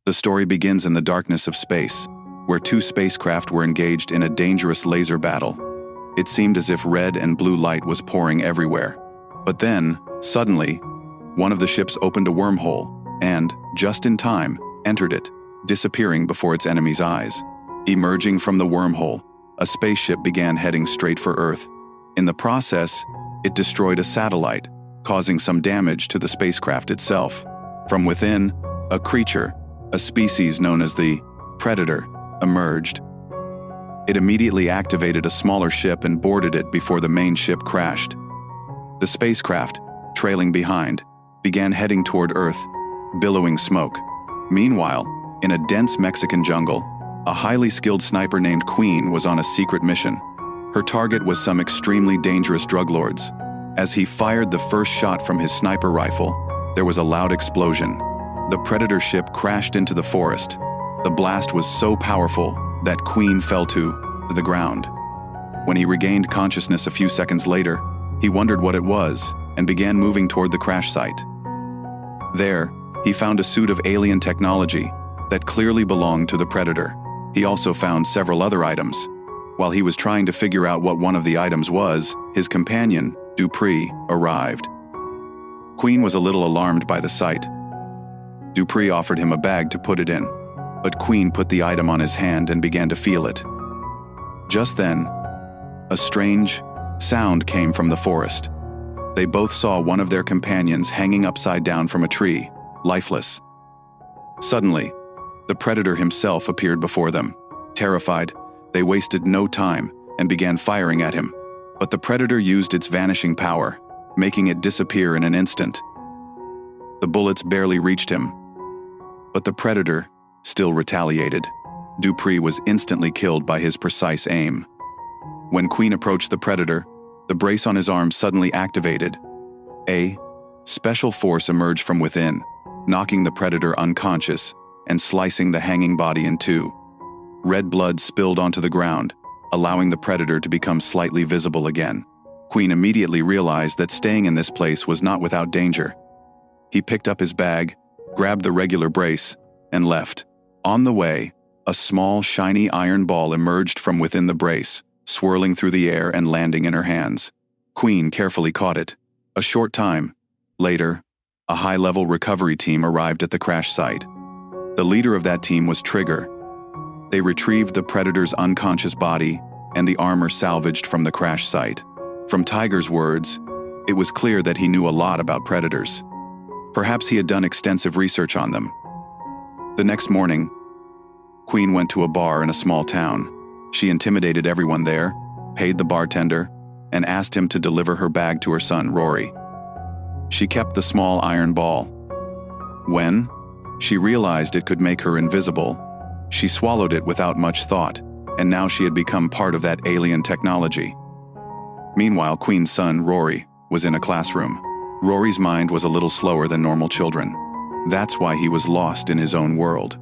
The story begins in the darkness of space, where two spacecraft were engaged in a dangerous laser battle. It seemed as if red and blue light was pouring everywhere. But then, suddenly, one of the ships opened a wormhole and, just in time, entered it, disappearing before its enemy's eyes. Emerging from the wormhole, a spaceship began heading straight for Earth. In the process, it destroyed a satellite, causing some damage to the spacecraft itself. From within, a creature, a species known as the Predator, emerged. It immediately activated a smaller ship and boarded it before the main ship crashed. The spacecraft, trailing behind, began heading toward Earth, billowing smoke. Meanwhile, in a dense Mexican jungle, a highly skilled sniper named Queen was on a secret mission. Her target was some extremely dangerous drug lords. As he fired the first shot from his sniper rifle, there was a loud explosion. The Predator ship crashed into the forest. The blast was so powerful that Queen fell to the ground. When he regained consciousness a few seconds later, he wondered what it was and began moving toward the crash site. There, he found a suit of alien technology that clearly belonged to the Predator. He also found several other items. While he was trying to figure out what one of the items was, his companion, Dupree, arrived. Queen was a little alarmed by the sight. Dupree offered him a bag to put it in, but Queen put the item on his hand and began to feel it. Just then, a strange sound came from the forest. They both saw one of their companions hanging upside down from a tree, lifeless. Suddenly, the Predator himself appeared before them. Terrified, they wasted no time and began firing at him. But the Predator used its vanishing power, making it disappear in an instant. The bullets barely reached him, but the Predator still retaliated. Dupree was instantly killed by his precise aim. When Queen approached the Predator, the brace on his arm suddenly activated. A special force emerged from within, knocking the Predator unconscious and slicing the hanging body in two. Red blood spilled onto the ground, allowing the Predator to become slightly visible again. Queen immediately realized that staying in this place was not without danger. He picked up his bag, grabbed the regular brace, and left. On the way, a small, shiny iron ball emerged from within the brace, swirling through the air and landing in her hands. Queen carefully caught it. A short time later, a high-level recovery team arrived at the crash site. The leader of that team was Trigger. They retrieved the Predator's unconscious body and the armor salvaged from the crash site. From Tiger's words, it was clear that he knew a lot about Predators. Perhaps he had done extensive research on them. The next morning, Queen went to a bar in a small town. She intimidated everyone there, paid the bartender, and asked him to deliver her bag to her son, Rory. She kept the small iron ball. When she realized it could make her invisible, she swallowed it without much thought, and now she had become part of that alien technology. Meanwhile, Queen's son, Rory, was in a classroom. Rory's mind was a little slower than normal children. That's why he was lost in his own world.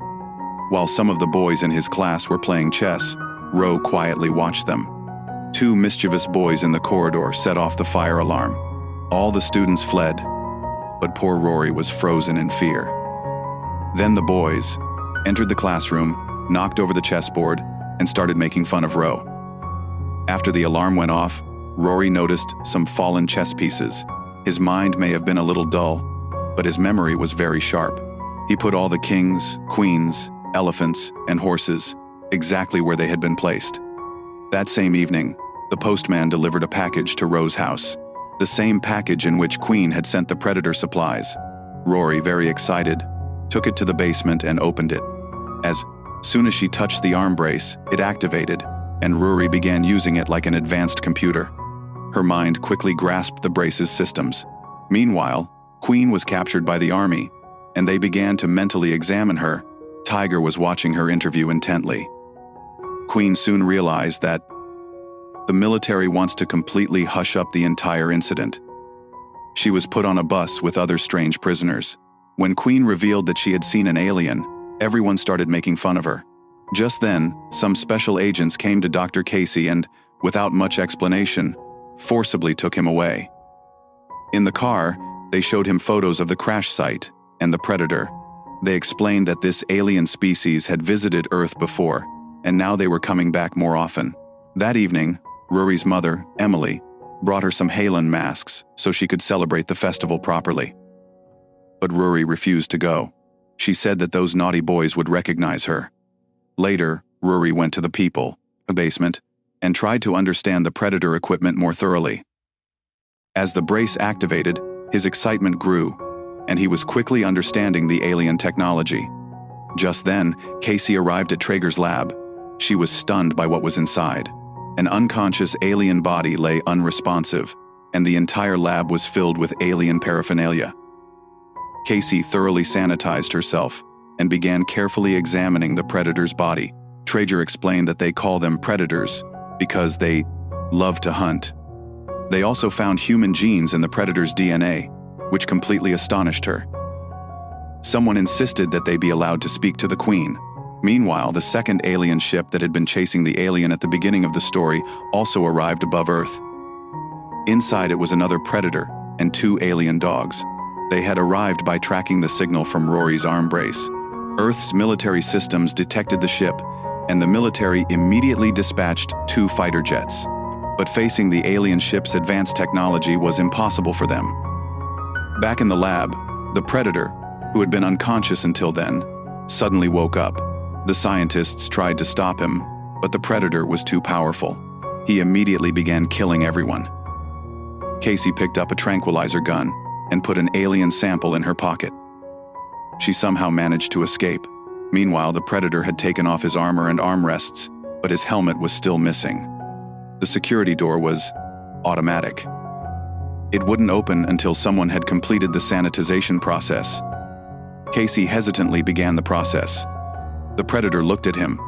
While some of the boys in his class were playing chess, Ro quietly watched them. Two mischievous boys in the corridor set off the fire alarm. All the students fled, but poor Rory was frozen in fear. Then the boys entered the classroom, knocked over the chessboard, and started making fun of Ro. After the alarm went off, Rory noticed some fallen chess pieces. His mind may have been a little dull, but his memory was very sharp. He put all the kings, queens, elephants, and horses exactly where they had been placed. That same evening, the postman delivered a package to Ro's house, the same package in which Queen had sent the Predator supplies. Rory, very excited, took it to the basement and opened it. As soon as she touched the arm brace, it activated, and Rory began using it like an advanced computer. Her mind quickly grasped the brace's systems. Meanwhile, Queen was captured by the army, and they began to mentally examine her. Tiger was watching her interview intently. Queen soon realized that the military wants to completely hush up the entire incident. She was put on a bus with other strange prisoners. When Queen revealed that she had seen an alien, everyone started making fun of her. Just then, some special agents came to Dr. Casey and, without much explanation, forcibly took him away. In the car, they showed him photos of the crash site and the Predator. They explained that this alien species had visited Earth before, and now they were coming back more often. That evening, Rory's mother, Emily, brought her some Halon masks so she could celebrate the festival properly. But Rory refused to go. She said that those naughty boys would recognize her. Later, Rory went to the basement, and tried to understand the Predator equipment more thoroughly. As the brace activated, his excitement grew, and he was quickly understanding the alien technology. Just then, Casey arrived at Traeger's lab. She was stunned by what was inside. An unconscious alien body lay unresponsive, and the entire lab was filled with alien paraphernalia. Casey thoroughly sanitized herself and began carefully examining the Predator's body. Traeger explained that they call them Predators because they love to hunt. They also found human genes in the Predator's DNA, which completely astonished her. Someone insisted that they be allowed to speak to the Queen. Meanwhile, the second alien ship that had been chasing the alien at the beginning of the story also arrived above Earth. Inside it was another Predator and 2 alien dogs. They had arrived by tracking the signal from Rory's arm brace. Earth's military systems detected the ship, and the military immediately dispatched 2 fighter jets. But facing the alien ship's advanced technology was impossible for them. Back in the lab, the Predator, who had been unconscious until then, suddenly woke up. The scientists tried to stop him, but the Predator was too powerful. He immediately began killing everyone. Casey picked up a tranquilizer gun and put an alien sample in her pocket. She somehow managed to escape. Meanwhile, the Predator had taken off his armor and armrests, but his helmet was still missing. The security door was automatic. It wouldn't open until someone had completed the sanitization process. Casey hesitantly began the process. The Predator looked at him,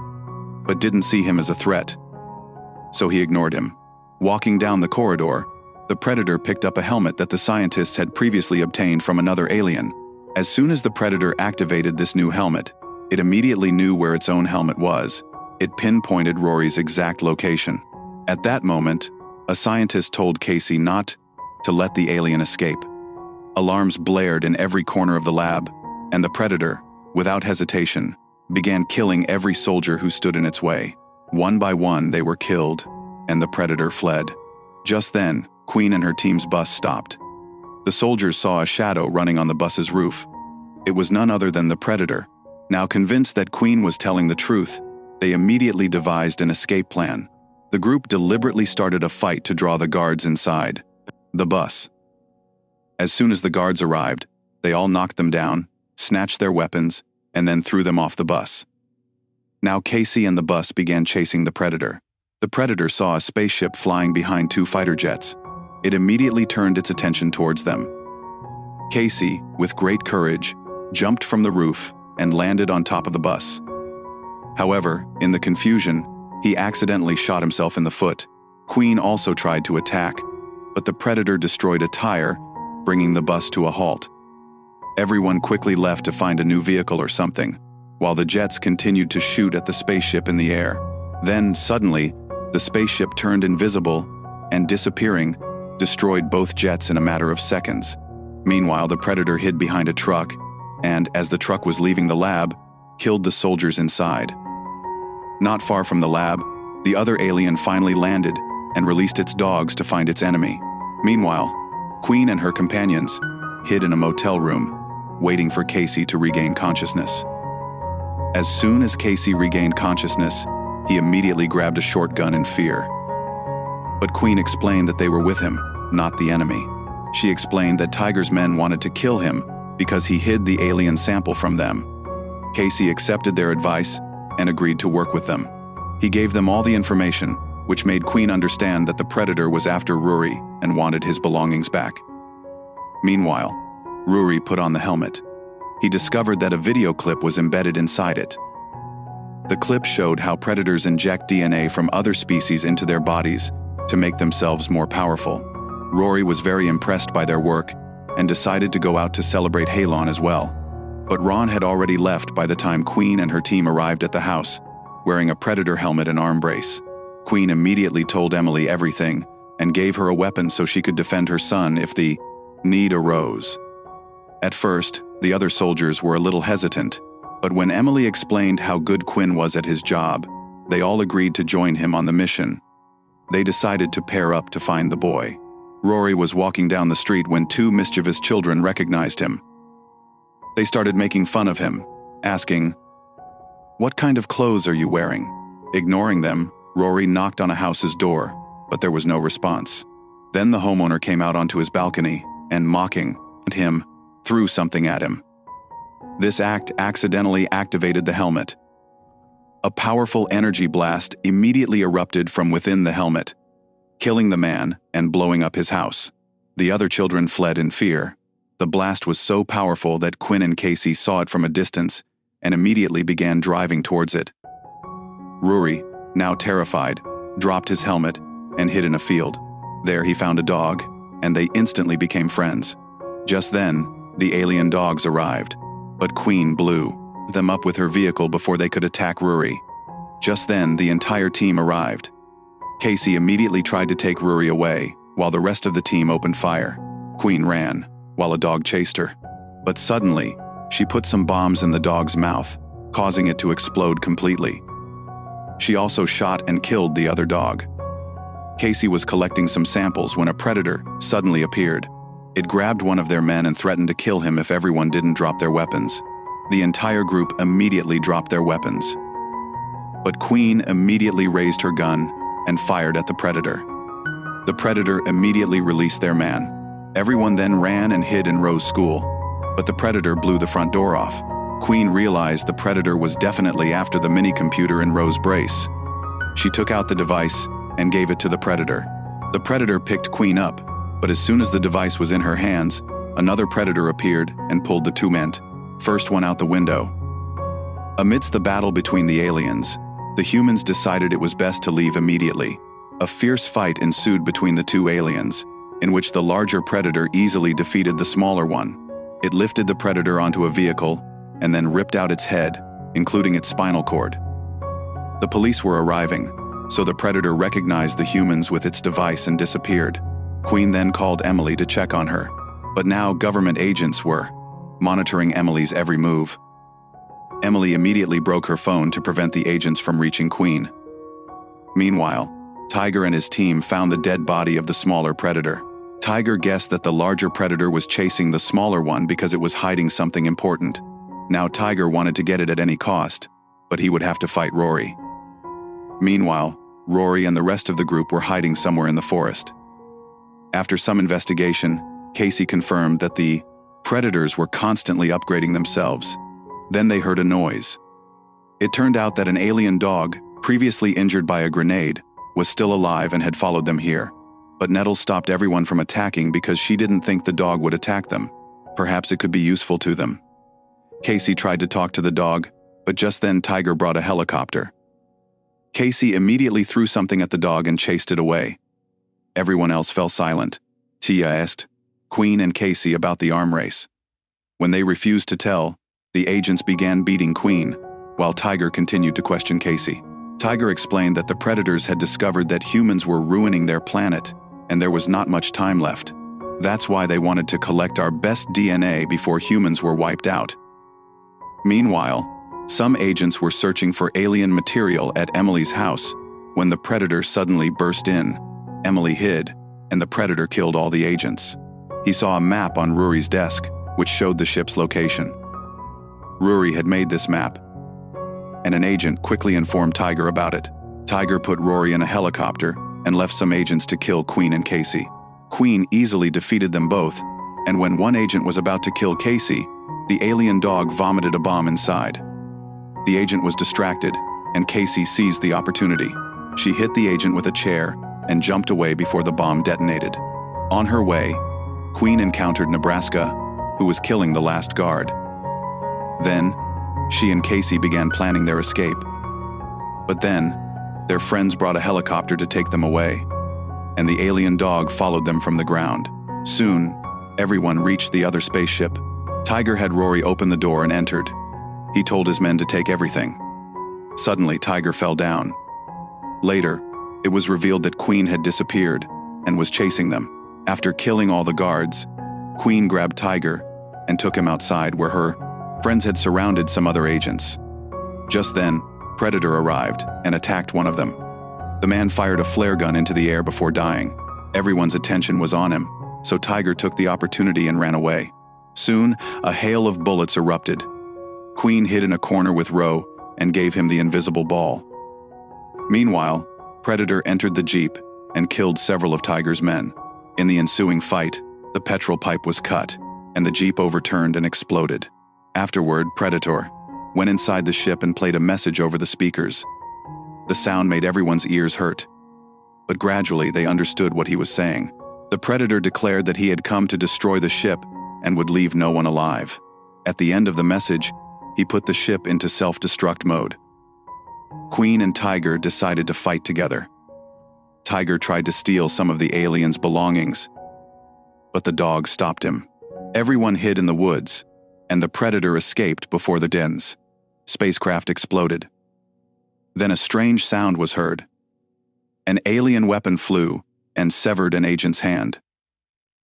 but didn't see him as a threat, so he ignored him. Walking down the corridor, the Predator picked up a helmet that the scientists had previously obtained from another alien. As soon as the Predator activated this new helmet, it immediately knew where its own helmet was. It pinpointed Rory's exact location. At that moment, a scientist told Casey not to let the alien escape. Alarms blared in every corner of the lab, and the Predator, without hesitation, began killing every soldier who stood in its way. One by one, they were killed, and the Predator fled. Just then, Queen and her team's bus stopped. The soldiers saw a shadow running on the bus's roof. It was none other than the Predator. Now convinced that Queen was telling the truth, they immediately devised an escape plan. The group deliberately started a fight to draw the guards inside the bus. As soon as the guards arrived, they all knocked them down, snatched their weapons, and then threw them off the bus. Now Casey and the bus began chasing the Predator. The Predator saw a spaceship flying behind 2 fighter jets. It immediately turned its attention towards them. Casey, with great courage, jumped from the roof and landed on top of the bus. However, in the confusion, he accidentally shot himself in the foot. Queen also tried to attack, but the Predator destroyed a tire, bringing the bus to a halt. Everyone quickly left to find a new vehicle or something, while the jets continued to shoot at the spaceship in the air. Then, suddenly, the spaceship turned invisible and, disappearing, destroyed both jets in a matter of seconds. Meanwhile, the Predator hid behind a truck and, as the truck was leaving the lab, killed the soldiers inside. Not far from the lab, the other alien finally landed and released its dogs to find its enemy. Meanwhile, Queen and her companions hid in a motel room, waiting for Casey to regain consciousness. As soon as Casey regained consciousness, he immediately grabbed a shotgun in fear. But Queen explained that they were with him, not the enemy. She explained that Tiger's men wanted to kill him because he hid the alien sample from them. Casey accepted their advice and agreed to work with them. He gave them all the information, which made Queen understand that the Predator was after Rory and wanted his belongings back. Meanwhile, Rory put on the helmet. He discovered that a video clip was embedded inside it. The clip showed how predators inject DNA from other species into their bodies to make themselves more powerful. Rory was very impressed by their work and decided to go out to celebrate Halon as well. But Ron had already left by the time Queen and her team arrived at the house, wearing a Predator helmet and arm brace. Queen immediately told Emily everything and gave her a weapon so she could defend her son if the need arose. At first, The other soldiers were a little hesitant, but when Emily explained how good Quinn was at his job, they all agreed to join him on the mission. They decided to pair up to find the boy. Rory was walking down the street when two mischievous children recognized him. They started making fun of him, asking, "What kind of clothes are you wearing?" Ignoring them, Rory knocked on a house's door, but there was no response. Then the homeowner came out onto his balcony and, mocking at him, threw something at him. This act accidentally activated the helmet. A powerful energy blast immediately erupted from within the helmet, killing the man and blowing up his house. The other children fled in fear. The blast was so powerful that Quinn and Casey saw it from a distance and immediately began driving towards it. Rory, now terrified, dropped his helmet and hid in a field. There he found a dog, and they instantly became friends. Just then, the alien dogs arrived, but Queen blew them up with her vehicle before they could attack Rory. Just then, the entire team arrived. Casey immediately tried to take Rory away, while the rest of the team opened fire. Queen ran, while a dog chased her. But suddenly, she put some bombs in the dog's mouth, causing it to explode completely. She also shot and killed the other dog. Casey was collecting some samples when a predator suddenly appeared. It grabbed one of their men and threatened to kill him if everyone didn't drop their weapons. The entire group immediately dropped their weapons. But Queen immediately raised her gun and fired at the predator. The predator immediately released their man. Everyone then ran and hid in Rose's school, but the predator blew the front door off. Queen realized the predator was definitely after the mini-computer in Rose's brace. She took out the device and gave it to the predator. The predator picked Queen up, but as soon as the device was in her hands, another predator appeared and pulled the two men, first one out the window. Amidst the battle between the aliens, the humans decided it was best to leave immediately. A fierce fight ensued between the two aliens, in which the larger predator easily defeated the smaller one. It lifted the predator onto a vehicle and then ripped out its head, including its spinal cord. The police were arriving, so the predator recognized the humans with its device and disappeared. Queen then called Emily to check on her, but now government agents were monitoring Emily's every move. Emily immediately broke her phone to prevent the agents from reaching Queen. Meanwhile, Tiger and his team found the dead body of the smaller predator. Tiger guessed that the larger predator was chasing the smaller one because it was hiding something important. Now Tiger wanted to get it at any cost, but he would have to fight Rory. Meanwhile, Rory and the rest of the group were hiding somewhere in the forest. After some investigation, Casey confirmed that the predators were constantly upgrading themselves. Then they heard a noise. It turned out that an alien dog, previously injured by a grenade, was still alive and had followed them here. But Nettles stopped everyone from attacking because she didn't think the dog would attack them. Perhaps it could be useful to them. Casey tried to talk to the dog, but just then Tiger brought a helicopter. Casey immediately threw something at the dog and chased it away. Everyone else fell silent. Tia asked Queen and Casey about the arm race. When they refused to tell, the agents began beating Queen, while Tiger continued to question Casey. Tiger explained that the predators had discovered that humans were ruining their planet, and there was not much time left. That's why they wanted to collect our best DNA before humans were wiped out. Meanwhile, some agents were searching for alien material at Emily's house when the predator suddenly burst in. Emily hid, and the predator killed all the agents. He saw a map on Rory's desk, which showed the ship's location. Rory had made this map, and an agent quickly informed Tiger about it. Tiger put Rory in a helicopter and left some agents to kill Queen and Casey. Queen easily defeated them both, and when one agent was about to kill Casey, the alien dog vomited a bomb inside. The agent was distracted, and Casey seized the opportunity. She hit the agent with a chair and jumped away before the bomb detonated. On her way, Queen encountered Nebraska, who was killing the last guard. Then, she and Casey began planning their escape. But then, their friends brought a helicopter to take them away, and the alien dog followed them from the ground. Soon, everyone reached the other spaceship. Tiger had Rory open the door and entered. He told his men to take everything. Suddenly, Tiger fell down. Later, it was revealed that Queen had disappeared and was chasing them. After killing all the guards, Queen grabbed Tiger and took him outside where her friends had surrounded some other agents. Just then, Predator arrived and attacked one of them. The man fired a flare gun into the air before dying. Everyone's attention was on him, so Tiger took the opportunity and ran away. Soon, a hail of bullets erupted. Queen hid in a corner with Ro and gave him the invisible ball. Meanwhile, Predator entered the Jeep and killed several of Tiger's men. In the ensuing fight, the petrol pipe was cut, and the Jeep overturned and exploded. Afterward, Predator went inside the ship and played a message over the speakers. The sound made everyone's ears hurt, but gradually they understood what he was saying. The Predator declared that he had come to destroy the ship and would leave no one alive. At the end of the message, he put the ship into self-destruct mode. Queen and Tiger decided to fight together. Tiger tried to steal some of the aliens' belongings, but the dog stopped him. Everyone hid in the woods, and the Predator escaped before the dens. Spacecraft exploded. Then a strange sound was heard. An alien weapon flew and severed an agent's hand.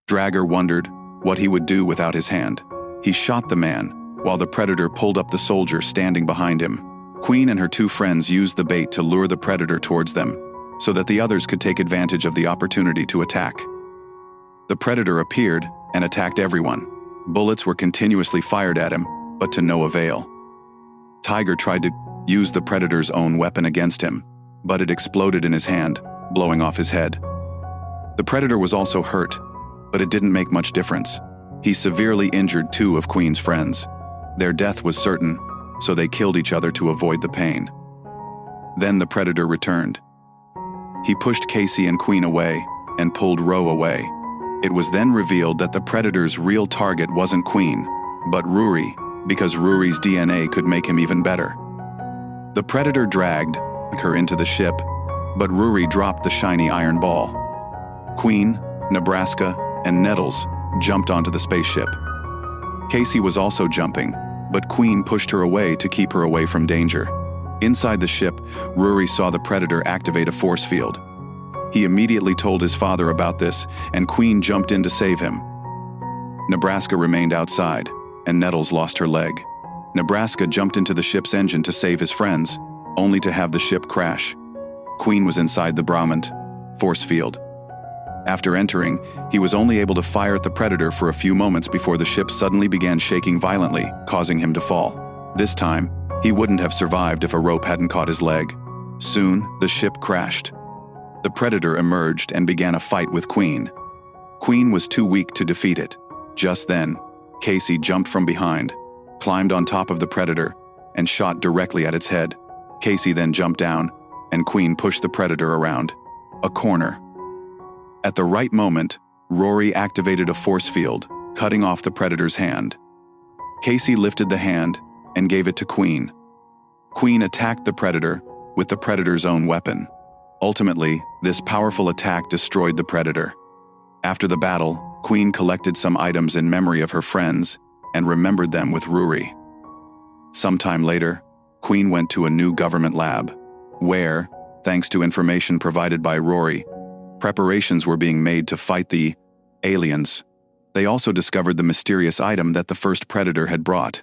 Drager wondered what he would do without his hand. He shot the man, while the Predator pulled up the soldier standing behind him. Queen and her two friends used the bait to lure the Predator towards them, so that the others could take advantage of the opportunity to attack. The Predator appeared and attacked everyone. Bullets were continuously fired at him, but to no avail. Tiger tried to use the Predator's own weapon against him, but it exploded in his hand, blowing off his head. The Predator was also hurt, but it didn't make much difference. He severely injured two of Queen's friends. Their death was certain, so they killed each other to avoid the pain. Then the Predator returned. He pushed Casey and Queen away and pulled Ro away. It was then revealed that the Predator's real target wasn't Queen, but Rory, because Rory's DNA could make him even better. The Predator dragged her into the ship, but Rory dropped the shiny iron ball. Queen, Nebraska, and Nettles jumped onto the spaceship. Casey was also jumping, but Queen pushed her away to keep her away from danger. Inside the ship, Rory saw the Predator activate a force field. He immediately told his father about this, and Queen jumped in to save him. Nebraska remained outside, and Nettles lost her leg. Nebraska jumped into the ship's engine to save his friends, only to have the ship crash. Queen was inside the Brahman force field. After entering, he was only able to fire at the Predator for a few moments before the ship suddenly began shaking violently, causing him to fall. This time, he wouldn't have survived if a rope hadn't caught his leg. Soon, the ship crashed. The Predator emerged and began a fight with Queen. Queen was too weak to defeat it. Just then, Casey jumped from behind, climbed on top of the Predator, and shot directly at its head. Casey then jumped down, and Queen pushed the Predator around a corner. At the right moment, Rory activated a force field, cutting off the Predator's hand. Casey lifted the hand and gave it to Queen. Queen attacked the Predator with the Predator's own weapon. Ultimately, this powerful attack destroyed the Predator. After the battle, Queen collected some items in memory of her friends and remembered them with Rory. Sometime later, Queen went to a new government lab, where, thanks to information provided by Rory, preparations were being made to fight the aliens. They also discovered the mysterious item that the first Predator had brought.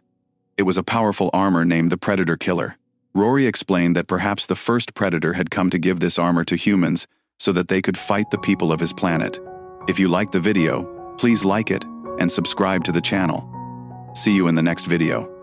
It was a powerful armor named the Predator Killer. Rory explained that perhaps the first Predator had come to give this armor to humans so that they could fight the people of his planet. If you liked the video, please like it and subscribe to the channel. See you in the next video.